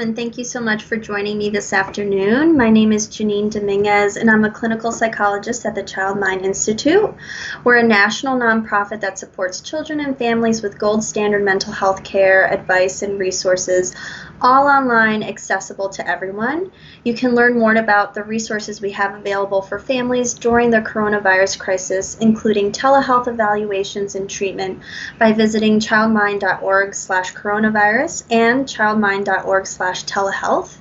And thank you so much for joining me this afternoon. My name is Janine Dominguez, and I'm a clinical psychologist at the Child Mind Institute. We're a national nonprofit that supports children and families with gold standard mental health care, advice, and resources, all online, accessible to everyone. You can learn more about the resources we have available for families during the coronavirus crisis, including telehealth evaluations and treatment, by visiting childmind.org/coronavirus and childmind.org/telehealth.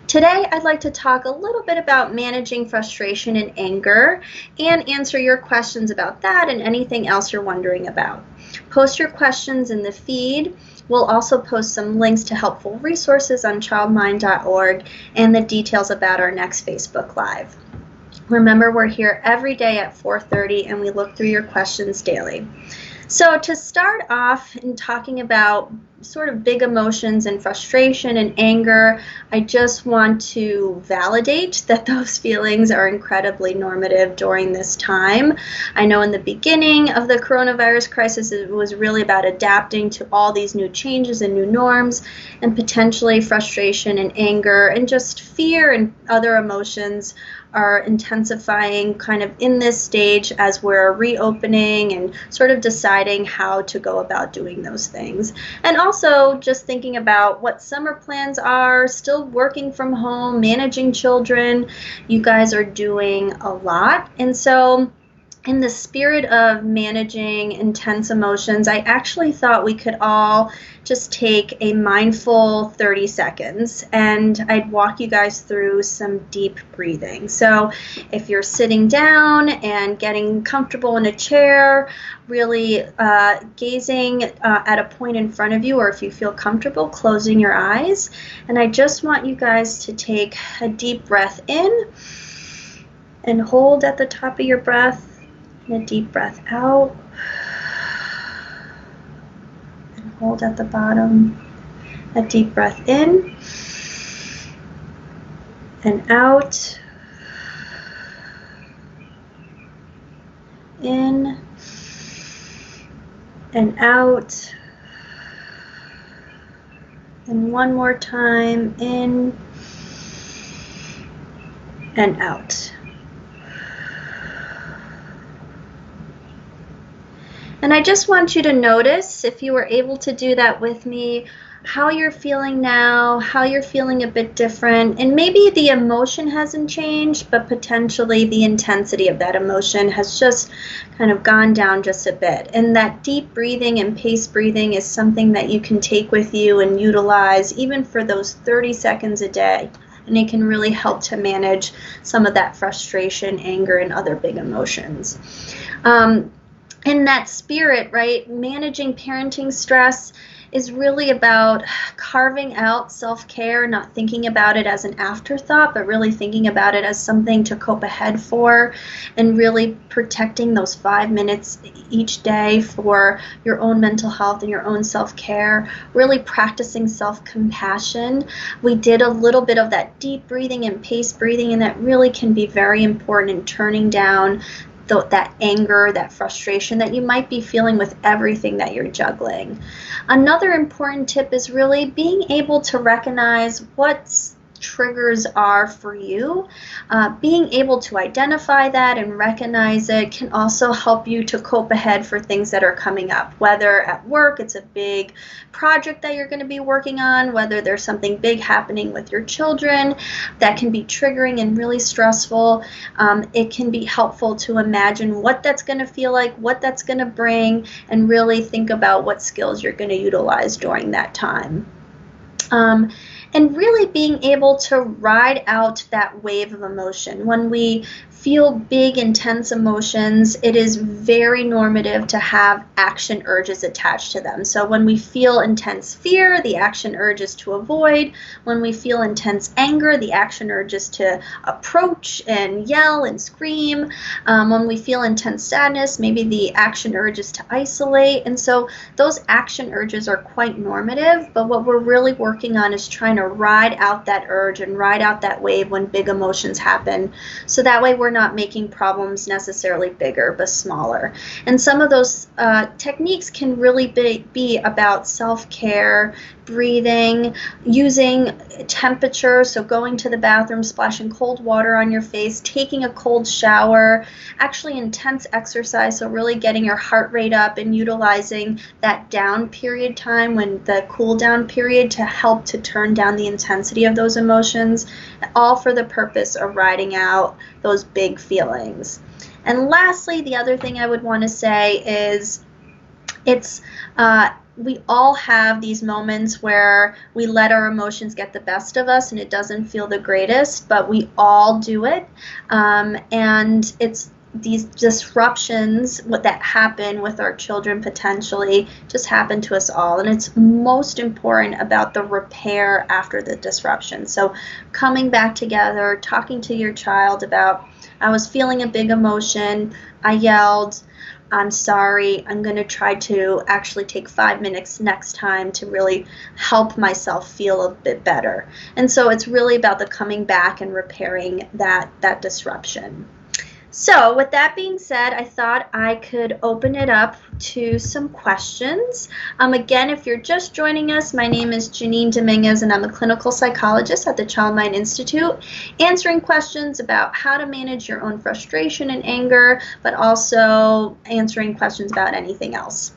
Today, I'd like to talk a little bit about managing frustration and anger and answer your questions about that and anything else you're wondering about. Post your questions in the feed. We'll also post some links to helpful resources on childmind.org and the details about our next Facebook Live. Remember, we're here every day at 4:30 and we look through your questions daily. So to start off in talking about sort of big emotions and frustration and anger, I just want to validate that those feelings are incredibly normative during this time. I know in the beginning of the coronavirus crisis, it was really about adapting to all these new changes and new norms, and potentially frustration and anger and just fear and other emotions are intensifying kind of in this stage as we're reopening and sort of deciding how to go about doing those things. And also just thinking about what summer plans are, still working from home, managing children. You guys are doing a lot. And so in the spirit of managing intense emotions, I actually thought we could all just take a mindful 30 seconds and I'd walk you guys through some deep breathing. So if you're sitting down and getting comfortable in a chair, really gazing at a point in front of you, or if you feel comfortable, closing your eyes. And I just want you guys to take a deep breath in and hold at the top of your breath. And a deep breath out, and hold at the bottom. A deep breath in, and out, in, and out, and one more time, in, and out. And I just want you to notice, if you were able to do that with me, how you're feeling now, how you're feeling a bit different, and maybe the emotion hasn't changed, but potentially the intensity of that emotion has just kind of gone down just a bit. And that deep breathing and paced breathing is something that you can take with you and utilize even for those 30 seconds a day. And it can really help to manage some of that frustration, anger, and other big emotions. In that spirit, right, managing parenting stress is really about carving out self-care, not thinking about it as an afterthought, but really thinking about it as something to cope ahead for, and really protecting those 5 minutes each day for your own mental health and your own self-care, really practicing self-compassion. We did a little bit of that deep breathing and paced breathing, and that really can be very important in turning down that anger, that frustration that you might be feeling with everything that you're juggling. Another important tip is really being able to recognize what triggers are for you. Being able to identify that and recognize it can also help you to cope ahead for things that are coming up, whether at work it's a big project that you're going to be working on, whether there's something big happening with your children that can be triggering and really stressful. It can be helpful to imagine what that's going to feel like, what that's going to bring, and really think about what skills you're going to utilize during that time. And really being able to ride out that wave of emotion. When we feel big, intense emotions, it is very normative to have action urges attached to them. So when we feel intense fear, the action urge is to avoid. When we feel intense anger, the action urge is to approach and yell and scream. When we feel intense sadness, maybe the action urge is to isolate. And so those action urges are quite normative, but what we're really working on is trying to ride out that urge and ride out that wave when big emotions happen. So that way we're not making problems necessarily bigger, but smaller. And some of those techniques can really be about self-care, breathing, using temperature, so going to the bathroom, splashing cold water on your face, taking a cold shower, actually intense exercise, so really getting your heart rate up and utilizing that down period time, when the cool down period, to help to turn down the intensity of those emotions, all for the purpose of riding out those big feelings. And lastly, the other thing I would want to say is we all have these moments where we let our emotions get the best of us and it doesn't feel the greatest, but we all do it. And it's these disruptions that happen with our children potentially just happen to us all. And it's most important about the repair after the disruption. So coming back together, talking to your child about, I was feeling a big emotion, I yelled, I'm sorry, I'm going to try to actually take 5 minutes next time to really help myself feel a bit better. And so it's really about the coming back and repairing that disruption. So with that being said, I thought I could open it up to some questions. Again, if you're just joining us, my name is Janine Dominguez, and I'm a clinical psychologist at the Child Mind Institute, answering questions about how to manage your own frustration and anger, but also answering questions about anything else.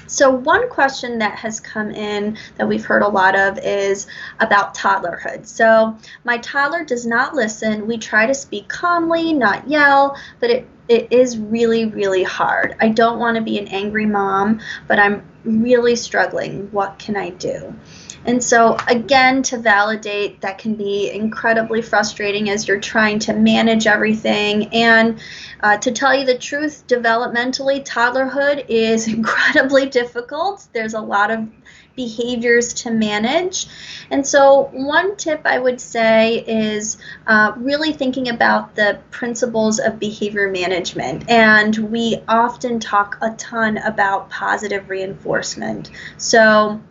So one question that has come in that we've heard a lot of is about toddlerhood. So my toddler does not listen. We try to speak calmly, not yell, but it is really, really hard. I don't want to be an angry mom, but I'm really struggling. What can I do? And so again, to validate, that can be incredibly frustrating as you're trying to manage everything. And to tell you the truth, developmentally, toddlerhood is incredibly difficult. There's a lot of behaviors to manage. And so one tip I would say is really thinking about the principles of behavior management. And we often talk a ton about positive reinforcement. So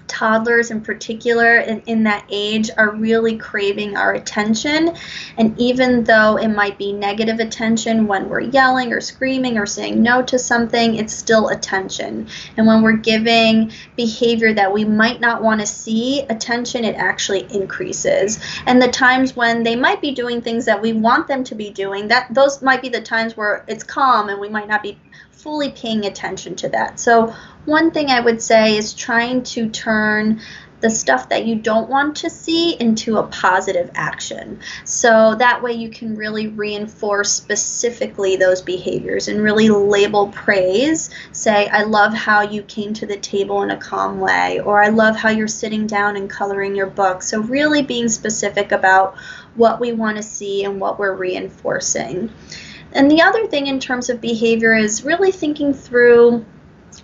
toddlers in particular in that age are really craving our attention, and even though it might be negative attention when we're yelling or screaming or saying no to something, it's still attention. And when we're giving behavior that we might not want to see attention, it actually increases. And the times when they might be doing things that we want them to be doing, those might be the times where it's calm and we might not be fully paying attention to that. So one thing I would say is trying to turn the stuff that you don't want to see into a positive action. So that way you can really reinforce specifically those behaviors and really label praise. Say, I love how you came to the table in a calm way, or I love how you're sitting down and coloring your book. So really being specific about what we want to see and what we're reinforcing. And the other thing in terms of behavior is really thinking through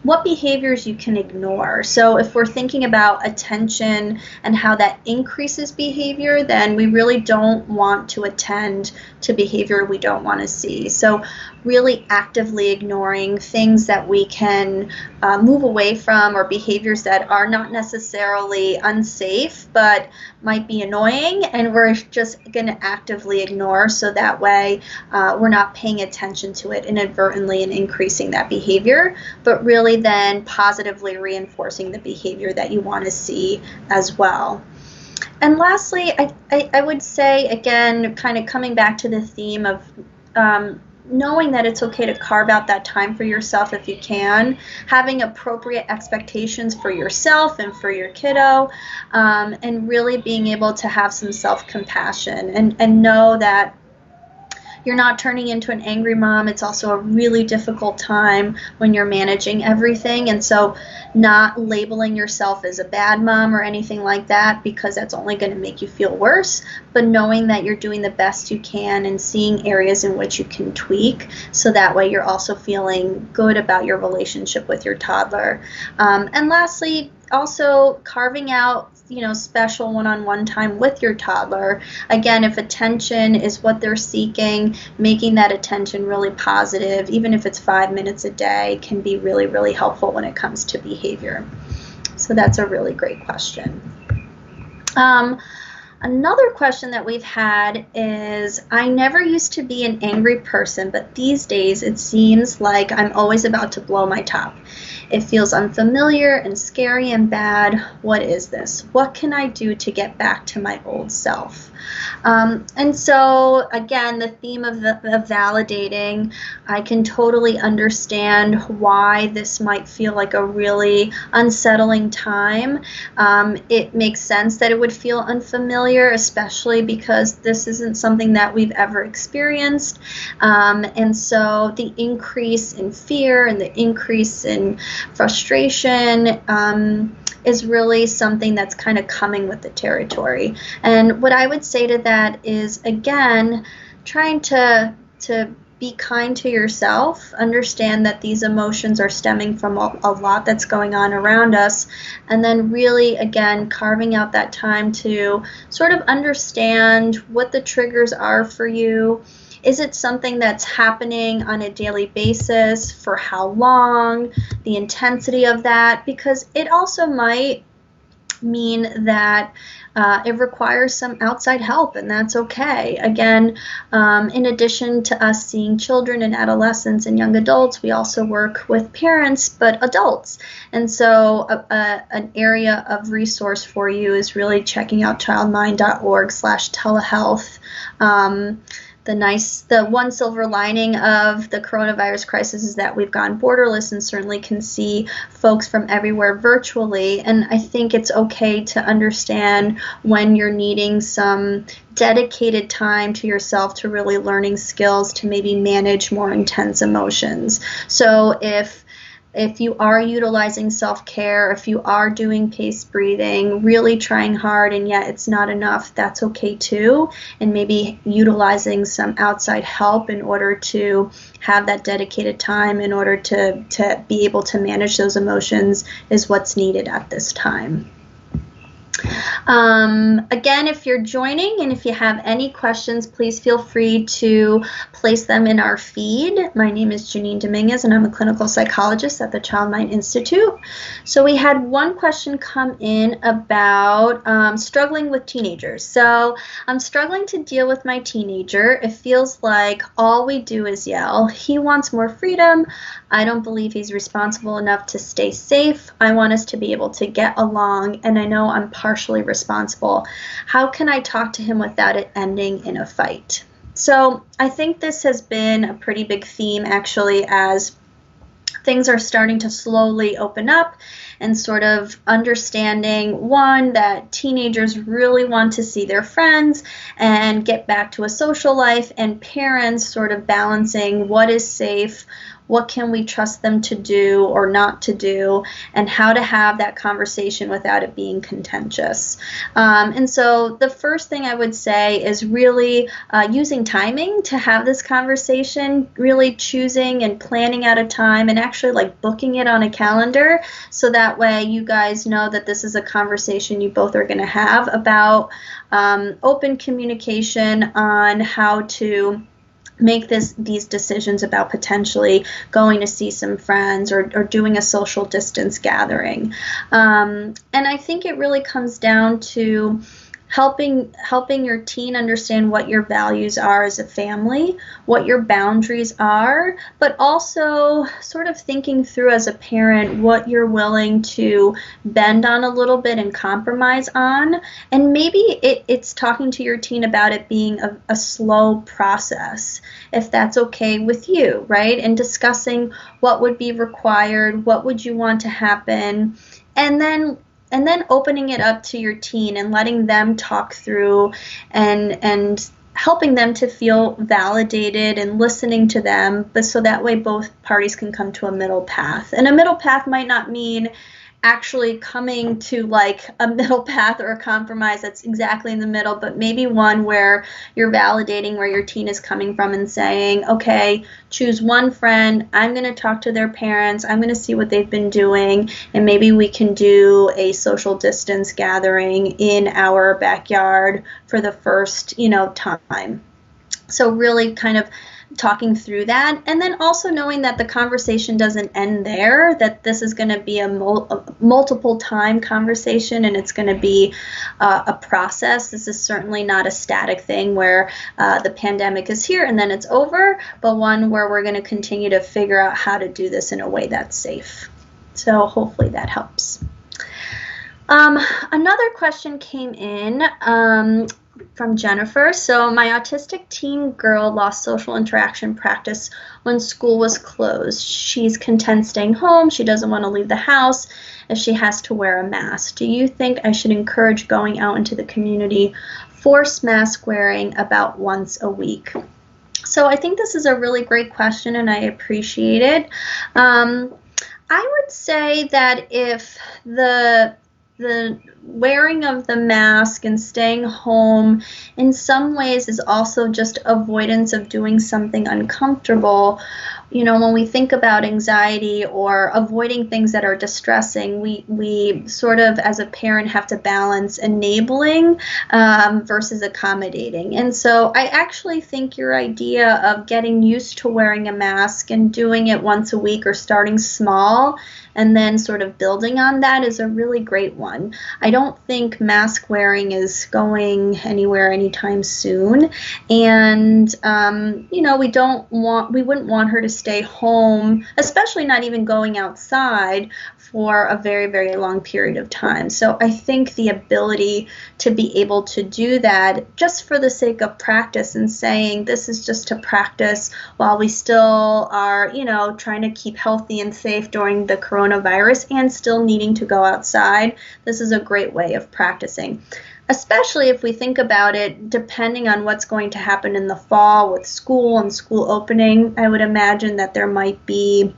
what behaviors you can ignore. So if we're thinking about attention and how that increases behavior, then we really don't want to attend to behavior we don't want to see. So really actively ignoring things that we can move away from, or behaviors that are not necessarily unsafe but might be annoying, and we're just going to actively ignore, so that way we're not paying attention to it inadvertently and increasing that behavior, but really then positively reinforcing the behavior that you want to see as well. And lastly, I would say, again, kind of coming back to the theme of knowing that it's okay to carve out that time for yourself if you can, having appropriate expectations for yourself and for your kiddo, and really being able to have some self-compassion and know that you're not turning into an angry mom. It's also a really difficult time when you're managing everything. And so not labeling yourself as a bad mom or anything like that, because that's only going to make you feel worse, but knowing that you're doing the best you can and seeing areas in which you can tweak, so that way you're also feeling good about your relationship with your toddler. And lastly, also carving out special one-on-one time with your toddler. Again, if attention is what they're seeking, making that attention really positive, even if it's 5 minutes a day, can be really, really helpful when it comes to behavior. So that's a really great question. Another question that we've had is, I never used to be an angry person, but these days it seems like I'm always about to blow my top. It feels unfamiliar and scary and bad. What is this? What can I do to get back to my old self? And so, again, the theme of validating, I can totally understand why this might feel like a really unsettling time. It makes sense that it would feel unfamiliar, especially because this isn't something that we've ever experienced. And so the increase in fear and the increase in frustration is really something that's kind of coming with the territory. And what I would say to that is, again, trying to be kind to yourself, understand that these emotions are stemming from a lot that's going on around us, and then really, again, carving out that time to sort of understand what the triggers are for you. Is it something that's happening on a daily basis? For how long? The intensity of that? Because it also might mean that it requires some outside help, and that's okay. Again, in addition to us seeing children and adolescents and young adults, we also work with parents, but adults. And so an area of resource for you is really checking out childmind.org/telehealth. The one silver lining of the coronavirus crisis is that we've gone borderless and certainly can see folks from everywhere virtually. And I think it's okay to understand when you're needing some dedicated time to yourself, to really learning skills to maybe manage more intense emotions. So if you are utilizing self-care, if you are doing paced breathing, really trying hard and yet it's not enough, that's okay too. And maybe utilizing some outside help in order to have that dedicated time in order to be able to manage those emotions is what's needed at this time. Again, if you're joining and if you have any questions, please feel free to place them in our feed. My name is Janine Dominguez, and I'm a clinical psychologist at the Child Mind Institute. So we had one question come in about struggling with teenagers. So I'm struggling to deal with my teenager. It feels like all we do is yell. He wants more freedom. I don't believe he's responsible enough to stay safe. I want us to be able to get along, and I know I'm partially responsible. How can I talk to him without it ending in a fight? So I think this has been a pretty big theme, actually, as things are starting to slowly open up and sort of understanding, one, that teenagers really want to see their friends and get back to a social life, and parents sort of balancing what is safe, what can we trust them to do or not to do, and how to have that conversation without it being contentious. And so the first thing I would say is really using timing to have this conversation, really choosing and planning out a time and actually like booking it on a calendar, so that way you guys know that this is a conversation you both are going to have about open communication on how to make these decisions about potentially going to see some friends or doing a social distance gathering. And I think it really comes down to helping your teen understand what your values are as a family, what your boundaries are, but also sort of thinking through as a parent what you're willing to bend on a little bit and compromise on. And maybe it's talking to your teen about it being a slow process, if that's okay with you, right? And discussing what would be required, what would you want to happen, and then opening it up to your teen and letting them talk through and helping them to feel validated and listening to them, but so that way both parties can come to a middle path. And a middle path might not mean actually coming to like a middle path or a compromise that's exactly in the middle, but maybe one where you're validating where your teen is coming from and saying, okay, choose one friend, I'm going to talk to their parents, I'm going to see what they've been doing, and maybe we can do a social distance gathering in our backyard for the first, time. So really kind of talking through that, and then also knowing that the conversation doesn't end there, that this is going to be a multiple time conversation, and it's going to be a process. This is certainly not a static thing where the pandemic is here and then it's over, but one where we're going to continue to figure out how to do this in a way that's safe. So hopefully that helps. Another question came in from Jennifer. So my autistic teen girl lost social interaction practice when school was closed. She's content staying home. She doesn't want to leave the house if she has to wear a mask. Do you think I should encourage going out into the community, force mask wearing about once a week? So I think this is a really great question, and I appreciate it. I would say that if the wearing of the mask and staying home in some ways is also just avoidance of doing something uncomfortable. You know, when we think about anxiety or avoiding things that are distressing, we sort of, as a parent, have to balance enabling versus accommodating. And so I actually think your idea of getting used to wearing a mask and doing it once a week or starting small and then sort of building on that is a really great one. I don't think mask wearing is going anywhere anytime soon. And, you know, we wouldn't want her to stay home, especially not even going outside for a very, very long period of time. So I think the ability to be able to do that just for the sake of practice and saying this is just to practice while we still are, you know, trying to keep healthy and safe during the coronavirus and still needing to go outside, this is a great way of practicing. Especially if we think about it, depending on what's going to happen in the fall with school and school opening, I would imagine that there might be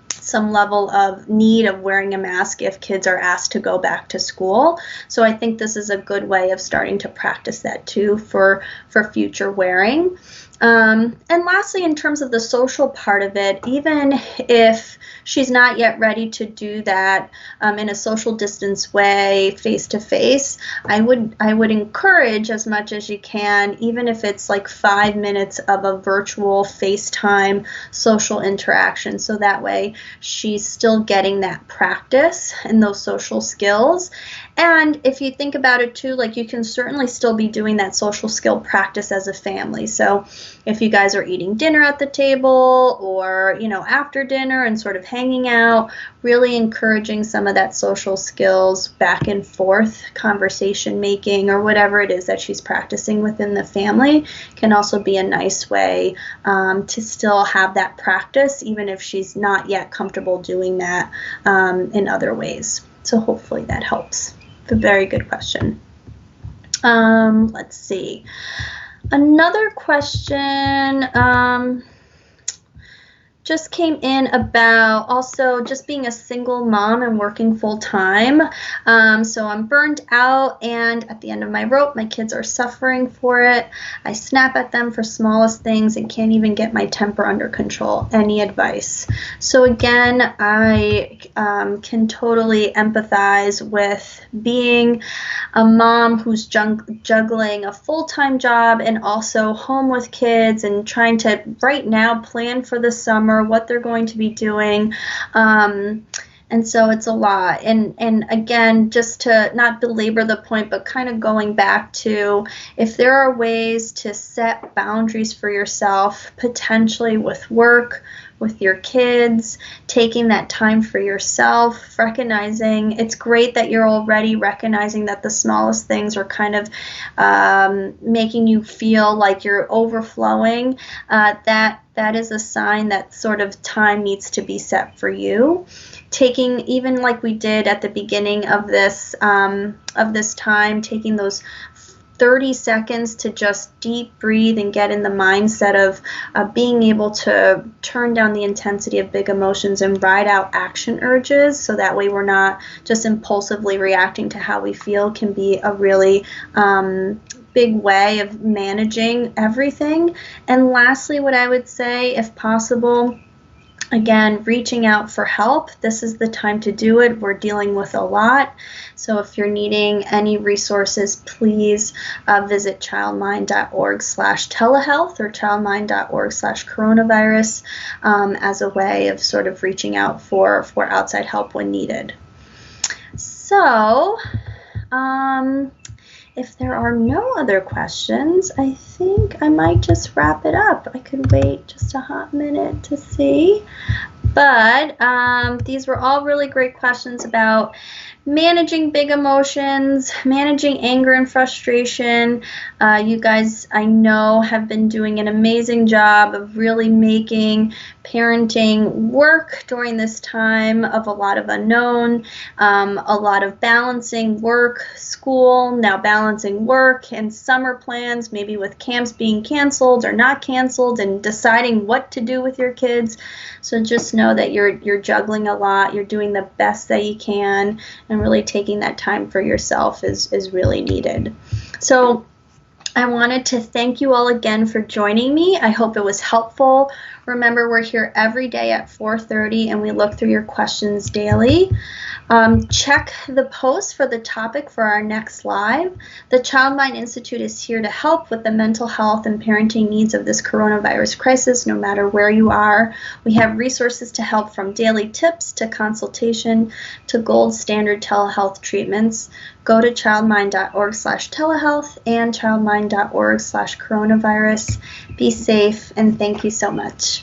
some level of need of wearing a mask if kids are asked to go back to school. So I think this is a good way of starting to practice that too for future wearing. And lastly, in terms of the social part of it, even if she's not yet ready to do that in a social distance way, face to face, I would encourage as much as you can, even if it's like 5 minutes of a virtual FaceTime social interaction. So that way she's still getting that practice and those social skills. And if you think about it too, like you can certainly still be doing that social skill practice as a family. So if you guys are eating dinner at the table or, you know, after dinner and sort of hanging out, really encouraging some of that social skills, back and forth conversation making or whatever it is that she's practicing within the family can also be a nice way to still have that practice, even if she's not yet comfortable doing that in other ways. So hopefully that helps. It's a very good question. Let's see. Another question just came in about also just being a single mom and working full time. So I'm burned out, and at the end of my rope, my kids are suffering for it. I snap at them for smallest things and can't even get my temper under control. Any advice? So again, I can totally empathize with being a mom who's juggling a full-time job and also home with kids and trying to right now plan for the summer, what they're going to be doing. And so it's a lot. And again, just to not belabor the point, but kind of going back to if there are ways to set boundaries for yourself, potentially with work, with your kids, taking that time for yourself, recognizing it's great that you're already recognizing that the smallest things are kind of making you feel like you're overflowing. That is a sign that sort of time needs to be set for you. Taking, even like we did at the beginning of this time, taking those 30 seconds to just deep breathe and get in the mindset of being able to turn down the intensity of big emotions and ride out action urges, so that way we're not just impulsively reacting to how we feel, can be a really big way of managing everything. And lastly, what I would say, if possible, Again, reaching out for help, this is the time to do it. We're dealing with a lot. So if you're needing any resources, please visit childmind.org/telehealth or childmind.org/coronavirus as a way of sort of reaching out for outside help when needed. So, if there are no other questions, I think I might just wrap it up. I could wait just a hot minute to see. But these were all really great questions about managing big emotions, managing anger and frustration. You guys, I know, have been doing an amazing job of really making parenting work during this time of a lot of unknown, a lot of balancing work, school, now balancing work and summer plans, maybe with camps being canceled or not canceled, and deciding what to do with your kids. So just know that you're juggling a lot. You're doing the best that you can, and really taking that time for yourself is really needed. So I wanted to thank you all again for joining me. I hope it was helpful. Remember, we're here every day at 4:30, and we look through your questions daily. Check the post for the topic for our next live. The Child Mind Institute is here to help with the mental health and parenting needs of this coronavirus crisis, no matter where you are. We have resources to help, from daily tips to consultation to gold standard telehealth treatments. Go to childmind.org/telehealth and childmind.org/coronavirus. Be safe, and thank you so much.